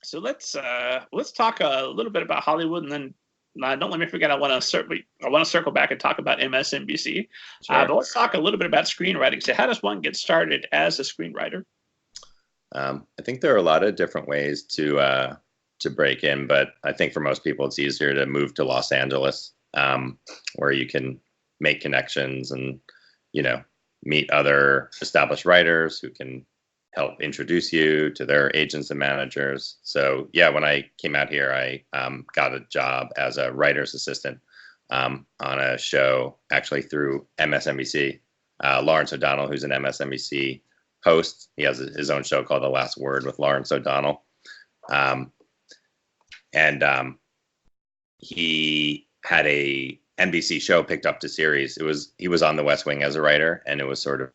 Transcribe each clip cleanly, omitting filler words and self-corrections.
So let's talk a little bit about Hollywood, and then don't let me forget. I want to circle back and talk about MSNBC. Sure. But let's talk a little bit about screenwriting. So, how does one get started as a screenwriter? I think there are a lot of different ways to break in, but I think for most people, it's easier to move to Los Angeles, where you can make connections and, meet other established writers who can help introduce you to their agents and managers. So yeah, when I came out here, I got a job as a writer's assistant on a show actually through MSNBC. Lawrence O'Donnell, who's an MSNBC host, he has his own show called The Last Word with Lawrence O'Donnell. And he had a NBC show picked up to series. He was on The West Wing as a writer, and it was sort of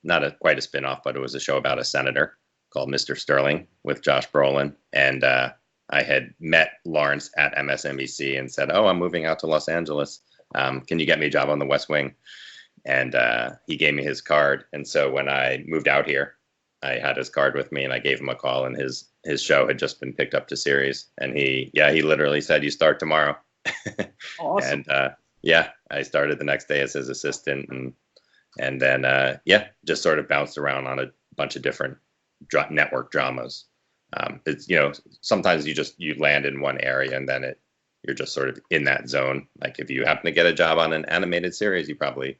not quite a spin-off, but it was a show about a senator called Mr. Sterling with Josh Brolin. And I had met Lawrence at MSNBC and said, "Oh, I'm moving out to Los Angeles. Can you get me a job on The West Wing?" And he gave me his card. And so when I moved out here, I had his card with me, and I gave him a call, and his show had just been picked up to series. And he literally said, "You start tomorrow." Awesome. And I started the next day as his assistant, and then just sort of bounced around on a bunch of different network dramas. It's sometimes you land in one area, and then you're just sort of in that zone. Like if you happen to get a job on an animated series, you probably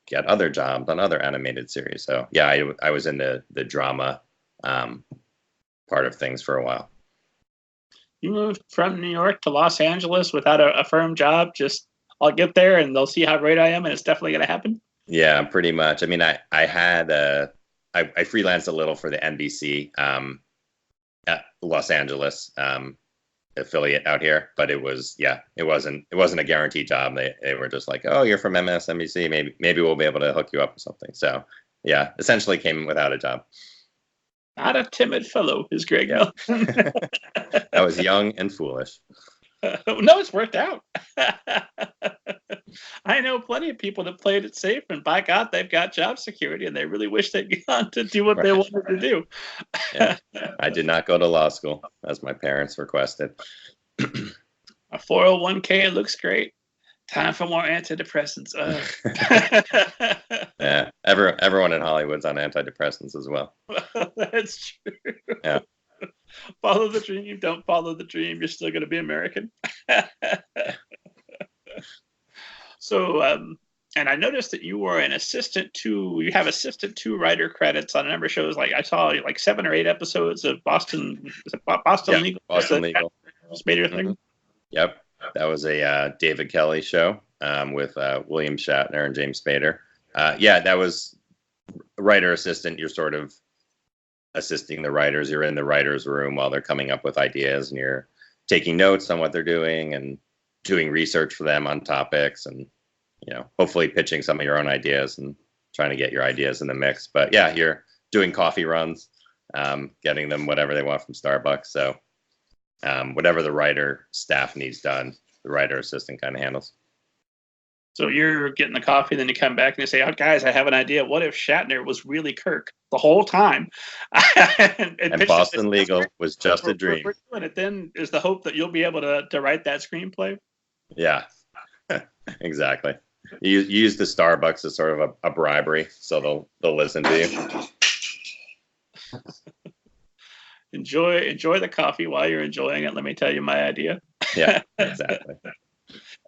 get other jobs on other animated series. So yeah, I was in the drama part of things for a while. You moved from New York to Los Angeles without a firm job. Just I'll get there and they'll see how great I am, and it's definitely going to happen. Yeah, pretty much. I mean, I had I freelanced a little for the NBC at Los Angeles affiliate out here, but it wasn't a guaranteed job. They were just like, "Oh, you're from MSNBC. Maybe we'll be able to hook you up with something." So yeah, essentially came without a job. Not a timid fellow is Gregg Millman. I was young and foolish. No, it's worked out. I know plenty of people that played it safe, and by God, they've got job security, and they really wish they'd gone to do what they wanted to do. Yeah. I did not go to law school, as my parents requested. A 401k looks great. Time for more antidepressants. Yeah, everyone in Hollywood's on antidepressants as well. That's true. Yeah. Follow the dream. Don't follow the dream. You're still going to be American. So, and I noticed that you were an assistant to. You have assistant to writer credits on a number of shows. Like I saw, like 7 or 8 episodes of Boston. Is it Boston Legal? Boston Legal. Made it a thing. Yep, that was a David Kelly show with William Shatner and James Spader. That was writer assistant. You're sort of assisting the writers. You're in the writers' room while they're coming up with ideas, and you're taking notes on what they're doing and doing research for them on topics, and hopefully pitching some of your own ideas and trying to get your ideas in the mix. But yeah, you're doing coffee runs, getting them whatever they want from Starbucks. So whatever the writer staff needs done, the writer assistant kind of handles. So you're getting the coffee, then you come back and you say, "Oh, guys, I have an idea. What if Shatner was really Kirk the whole time?" and Boston Legal was just a dream. We're doing it. Then is the hope that you'll be able to write that screenplay? Yeah, exactly. You use the Starbucks as sort of a bribery, so they'll listen to you. Enjoy the coffee while you're enjoying it. Let me tell you my idea. Yeah, exactly.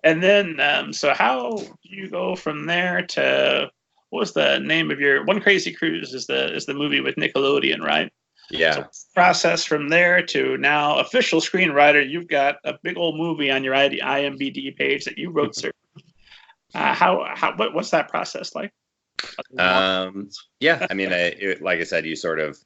And then, so how do you go from there to what was the name of your One Crazy Cruise? Is the movie with Nickelodeon, right? Yeah. So process from there to now official screenwriter. You've got a big old movie on your IMDb page that you wrote, sir. What's that process like? Yeah, I mean, like I said, you sort of.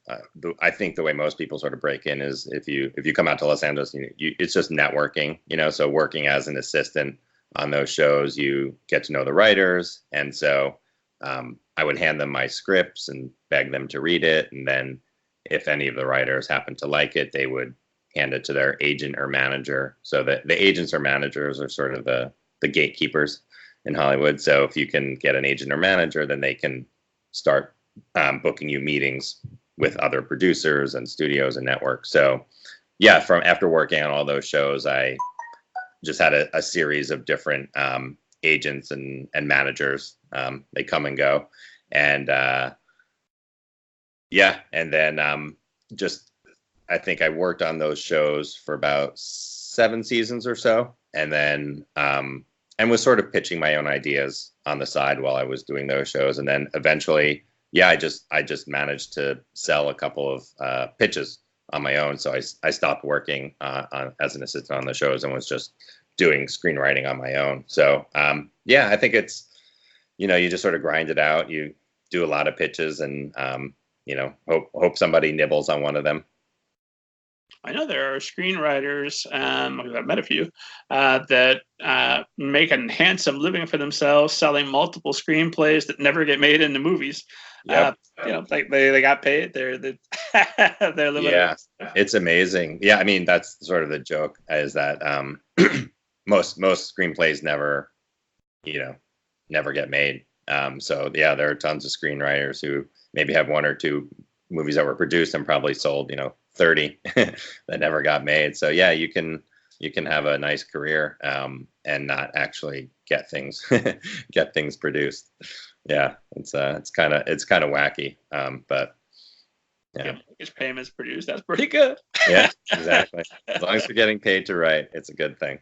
I think the way most people sort of break in is if you come out to Los Angeles, it's just networking. So working as an assistant on those shows, you get to know the writers, and so I would hand them my scripts and beg them to read it, and then if any of the writers happened to like it, they would hand it to their agent or manager. So that the agents or managers are sort of the gatekeepers in Hollywood. So if you can get an agent or manager, then they can start booking you meetings with other producers and studios and networks. So yeah, from after working on all those shows, I just had a series of different agents and managers. They come and go, and yeah, and then just I think I worked on those shows for about 7 seasons or so, and then and was sort of pitching my own ideas on the side while I was doing those shows, and then eventually, yeah, I just managed to sell a couple of pitches on my own, so I stopped working as an assistant on the shows and was just doing screenwriting on my own. So yeah, I think it's, you just sort of grind it out. You do a lot of pitches and hope somebody nibbles on one of them. I know there are screenwriters, I've met a few, that make a handsome living for themselves selling multiple screenplays that never get made into movies. Yep. Like they got paid. They're living. Yeah, it's amazing. Yeah, I mean, that's sort of the joke, is that most screenplays never get made. So yeah, there are tons of screenwriters who maybe have 1 or 2 movies that were produced and probably sold 30 that never got made. So yeah, you can have a nice career and not actually get things produced. Yeah, it's kind of wacky, but yeah, his payments produced. That's pretty good. Yeah, exactly. As long as you're getting paid to write, it's a good thing.